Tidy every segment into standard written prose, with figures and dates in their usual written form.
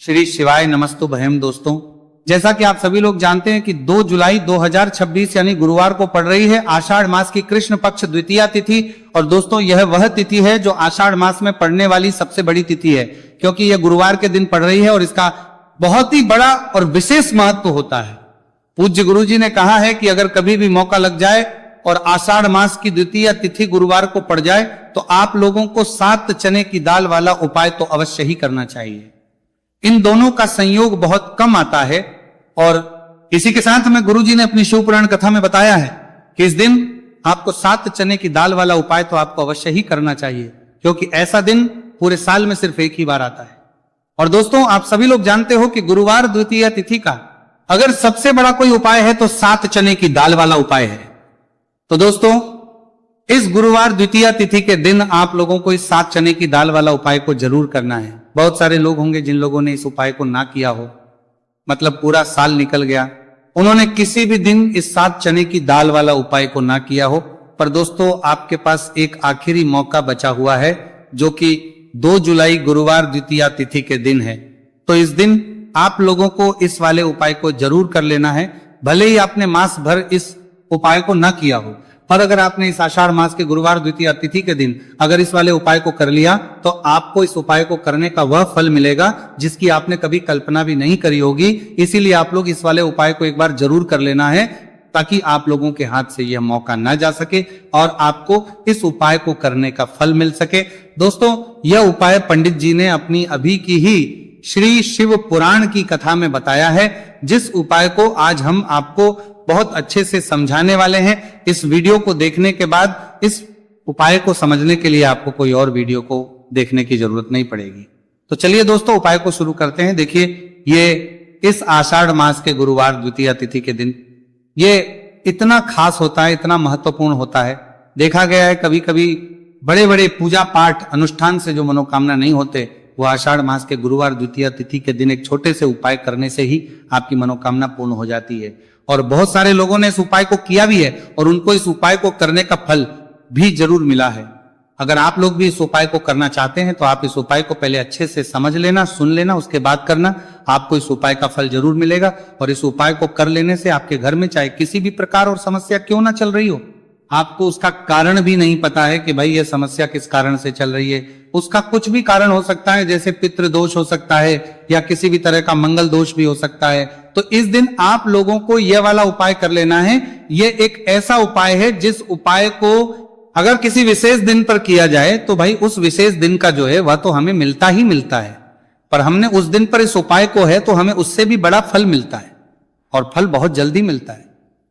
श्री शिवाय नमस्तु भयम। दोस्तों, जैसा कि आप सभी लोग जानते हैं कि 2 जुलाई 2026 यानी गुरुवार को पड़ रही है आषाढ़ मास की कृष्ण पक्ष द्वितीया तिथि। और दोस्तों, यह वह तिथि है जो आषाढ़ मास में पड़ने वाली सबसे बड़ी तिथि है, क्योंकि यह गुरुवार के दिन पड़ रही है और इसका बहुत ही बड़ा और विशेष महत्व होता है। पूज्य गुरु जी ने कहा है कि अगर कभी भी मौका लग जाए और आषाढ़ मास की द्वितीय तिथि गुरुवार को पड़ जाए तो आप लोगों को 7 चने की दाल वाला उपाय तो अवश्य ही करना चाहिए। इन दोनों का संयोग बहुत कम आता है और इसी के साथ में गुरु जी ने अपनी शिव पुराण कथा में बताया है कि इस दिन आपको 7 चने की दाल वाला उपाय तो आपको अवश्य ही करना चाहिए, क्योंकि ऐसा दिन पूरे साल में सिर्फ एक ही बार आता है। और दोस्तों, आप सभी लोग जानते हो कि गुरुवार द्वितीय तिथि का अगर सबसे बड़ा कोई उपाय है तो 7 चने की दाल वाला उपाय है। तो दोस्तों, इस गुरुवार द्वितीय तिथि के दिन आप लोगों को इस 7 चने की दाल वाला उपाय को जरूर करना है। बहुत सारे लोग होंगे जिन लोगों ने इस उपाय को ना किया हो, मतलब पूरा साल निकल गया, उन्होंने किसी भी दिन इस 7 चने की दाल वाला उपाय को ना किया हो। पर दोस्तों, आपके पास एक आखिरी मौका बचा हुआ है, जो कि 2 जुलाई गुरुवार द्वितीय तिथि के दिन है। तो इस दिन आप लोगों को इस वाले उपाय को जरूर कर लेना है, भले ही आपने मास भर इस उपाय को ना किया हो। पर अगर आपने इस आषाढ़ मास के गुरुवार द्वितीय तिथि के दिन अगर इस वाले उपाय को कर लिया तो आपको इस उपाय को करने का वह फल मिलेगा जिसकी आपने कभी कल्पना भी नहीं करी होगी। इसीलिए आप लोग इस वाले उपाय को एक बार जरूर कर लेना है, ताकि आप लोगों के हाथ से यह मौका ना जा सके और आपको इस उपाय को करने का फल मिल सके। दोस्तों, यह उपाय पंडित जी ने अपनी अभी की ही श्री शिव पुराण की कथा में बताया है, जिस उपाय को आज हम आपको बहुत अच्छे से समझाने वाले हैं। इस वीडियो को देखने के बाद इस उपाय को समझने के लिए आपको कोई और वीडियो को देखने की जरूरत नहीं पड़ेगी। तो चलिए दोस्तों, उपाय को शुरू करते हैं। देखिए, ये इस आषाढ़ मास के गुरुवार द्वितीय तिथि के दिन ये इतना खास होता है, इतना महत्वपूर्ण होता है। देखा गया है कभी कभी बड़े बड़े पूजा पाठ अनुष्ठान से जो मनोकामना नहीं होते, वो आषाढ़ मास के गुरुवार द्वितीय तिथि के दिन एक छोटे से उपाय करने से ही आपकी मनोकामना पूर्ण हो जाती है। और बहुत सारे लोगों ने इस उपाय को किया भी है और उनको इस उपाय को करने का फल भी जरूर मिला है। अगर आप लोग भी इस उपाय को करना चाहते हैं तो आप इस उपाय को पहले अच्छे से समझ लेना, सुन लेना, उसके बाद करना। आपको इस उपाय का फल जरूर मिलेगा। और इस उपाय को कर लेने से आपके घर में चाहे किसी भी प्रकार और समस्या क्यों ना चल रही हो, आपको उसका कारण भी नहीं पता है कि भाई ये समस्या किस कारण से चल रही है, उसका कुछ भी कारण हो सकता है, जैसे पितृ दोष हो सकता है या किसी भी तरह का मंगल दोष भी हो सकता है। तो इस दिन आप लोगों को यह वाला उपाय कर लेना है। यह एक ऐसा उपाय है जिस उपाय को अगर किसी विशेष दिन पर किया जाए तो भाई उस विशेष दिन का जो है वह तो हमें मिलता ही मिलता है, पर हमने उस दिन पर इस उपाय को है तो हमें उससे भी बड़ा फल मिलता है, और फल बहुत जल्दी मिलता है,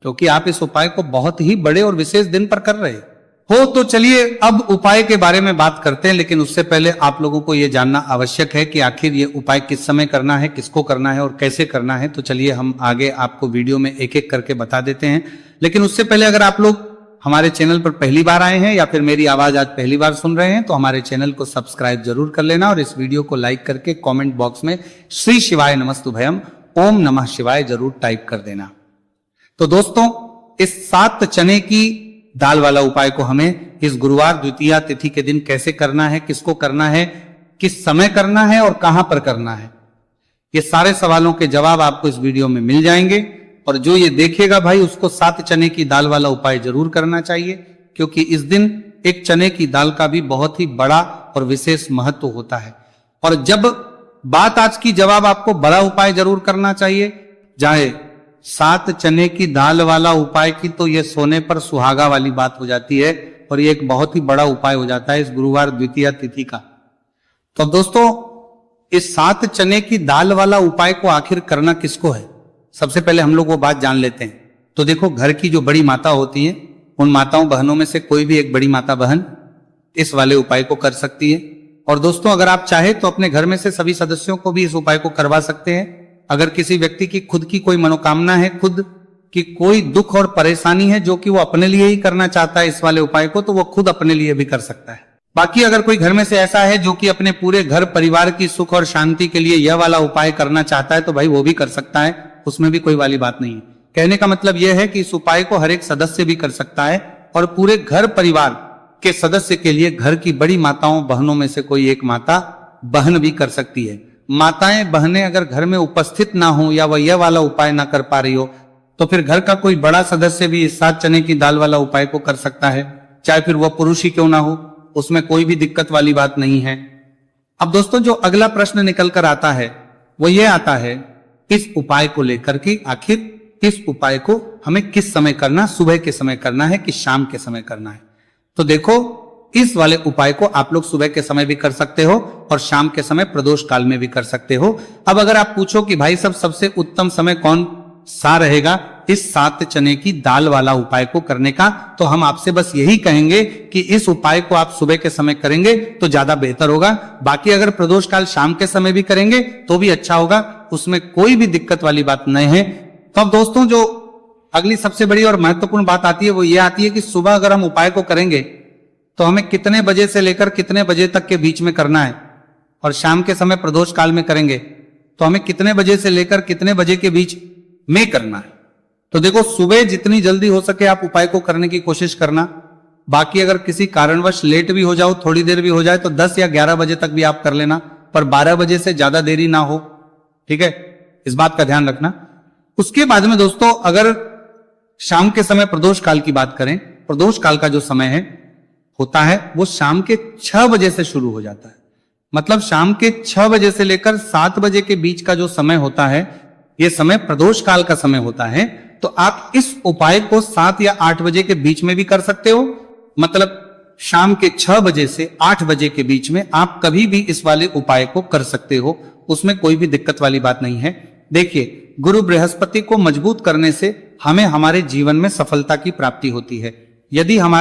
क्योंकि आप इस उपाय को बहुत ही बड़े और विशेष दिन पर कर रहे हो। तो चलिए अब उपाय के बारे में बात करते हैं, लेकिन उससे पहले आप लोगों को यह जानना आवश्यक है कि आखिर ये उपाय किस समय करना है, किसको करना है और कैसे करना है। तो चलिए हम आगे आपको वीडियो में एक एक करके बता देते हैं। लेकिन उससे पहले अगर आप लोग हमारे चैनल पर पहली बार आए हैं या फिर मेरी आवाज आज पहली बार सुन रहे हैं तो हमारे चैनल को सब्सक्राइब जरूर कर लेना और इस वीडियो को लाइक करके कॉमेंट बॉक्स में श्री शिवाय नमस्तु भयम ओम नमः शिवाय जरूर टाइप कर देना। तो दोस्तों, इस 7 चने की दाल वाला उपाय को हमें इस गुरुवार द्वितीय तिथि के दिन कैसे करना है, किसको करना है, किस समय करना है और कहां पर करना है, ये सारे सवालों के जवाब आपको इस वीडियो में मिल जाएंगे। और जो ये देखेगा भाई उसको 7 चने की दाल वाला उपाय जरूर करना चाहिए, क्योंकि इस दिन एक चने की दाल का भी बहुत ही बड़ा और विशेष महत्व होता है। और जब बात आज की जवाब आपको बड़ा उपाय जरूर करना चाहिए, चाहे 7 चने की दाल वाला उपाय की, तो यह सोने पर सुहागा वाली बात हो जाती है और ये एक बहुत ही बड़ा उपाय हो जाता है इस गुरुवार द्वितीय तिथि का। तो दोस्तों, इस 7 चने की दाल वाला उपाय को आखिर करना किसको है, सबसे पहले हम लोग वो बात जान लेते हैं। तो देखो, घर की जो बड़ी माता होती है, उन माताओं बहनों में से कोई भी एक बड़ी माता बहन इस वाले उपाय को कर सकती है। और दोस्तों, अगर आप चाहे तो अपने घर में से सभी सदस्यों को भी इस उपाय को करवा सकते हैं। अगर किसी व्यक्ति की खुद की कोई मनोकामना है, खुद की कोई दुख और परेशानी है जो कि वो अपने लिए ही करना चाहता है इस वाले उपाय को, तो वो खुद अपने लिए भी कर सकता है। बाकी अगर कोई घर में से ऐसा है जो कि अपने पूरे घर परिवार की सुख और शांति के लिए यह वाला उपाय करना चाहता है, तो भाई वो भी कर सकता है, उसमें भी कोई वाली बात नहीं है। कहने का मतलब यह है कि इस उपाय को हर एक सदस्य भी कर सकता है और पूरे घर परिवार के सदस्य के लिए घर की बड़ी माताओं बहनों में से कोई एक माता बहन भी कर सकती है। माताएं बहनें अगर घर में उपस्थित ना हो या वह यह वाला उपाय ना कर पा रही हो, तो फिर घर का कोई बड़ा सदस्य भी इस 7 चने की दाल वाला उपाय को कर सकता है, चाहे फिर वह पुरुष ही क्यों ना हो, उसमें कोई भी दिक्कत वाली बात नहीं है। अब दोस्तों जो अगला प्रश्न निकल कर आता है वो ये आता है, इस उपाय को लेकर के आखिर इस उपाय को हमें किस समय करना, सुबह के समय करना है कि शाम के समय करना है। तो देखो, इस वाले उपाय को आप लोग सुबह के समय भी कर सकते हो और शाम के समय प्रदोष काल में भी कर सकते हो। अब अगर आप पूछो कि भाई सब सबसे उत्तम समय कौन सा रहेगा इस 7 चने की दाल वाला उपाय को करने का, तो हम आपसे बस यही कहेंगे कि इस उपाय को आप सुबह के समय करेंगे तो ज्यादा बेहतर होगा। बाकी अगर प्रदोष काल शाम के समय भी करेंगे तो भी अच्छा होगा, उसमें कोई भी दिक्कत वाली बात नहीं है। तो अब दोस्तों जो अगली सबसे बड़ी और महत्वपूर्ण बात आती है वो ये आती है कि सुबह अगर हम उपाय को करेंगे तो हमें कितने बजे से लेकर कितने बजे तक के बीच में करना है, और शाम के समय प्रदोष काल में करेंगे तो हमें कितने बजे से लेकर कितने बजे के बीच में करना है। तो देखो, सुबह जितनी जल्दी हो सके आप उपाय को करने की कोशिश करना। बाकी अगर किसी कारणवश लेट भी हो जाओ, थोड़ी देर भी हो जाए, तो 10 या 11 बजे तक भी आप कर लेना, पर 12 बजे से ज्यादा देरी ना हो, ठीक है, इस बात का ध्यान रखना। उसके बाद में दोस्तों अगर शाम के समय प्रदोष काल की बात करें, प्रदोष काल का जो समय है होता है वो शाम के 6 बजे से शुरू हो जाता है। मतलब शाम के 6 बजे से लेकर 7 बजे के बीच का जो समय होता है, यह समय प्रदोष काल का समय होता है। तो आप इस उपाय को 7 या 8 बजे के बीच में भी कर सकते हो। मतलब शाम के 6 बजे से 8 बजे के बीच में आप कभी भी इस वाले उपाय को कर सकते हो, उसमें कोई भी दिक्कत वाली बात नहीं है। देखिए, गुरु बृहस्पति को मजबूत करने से हमें हमारे जीवन में सफलता की प्राप्ति होती है। यदि हमारे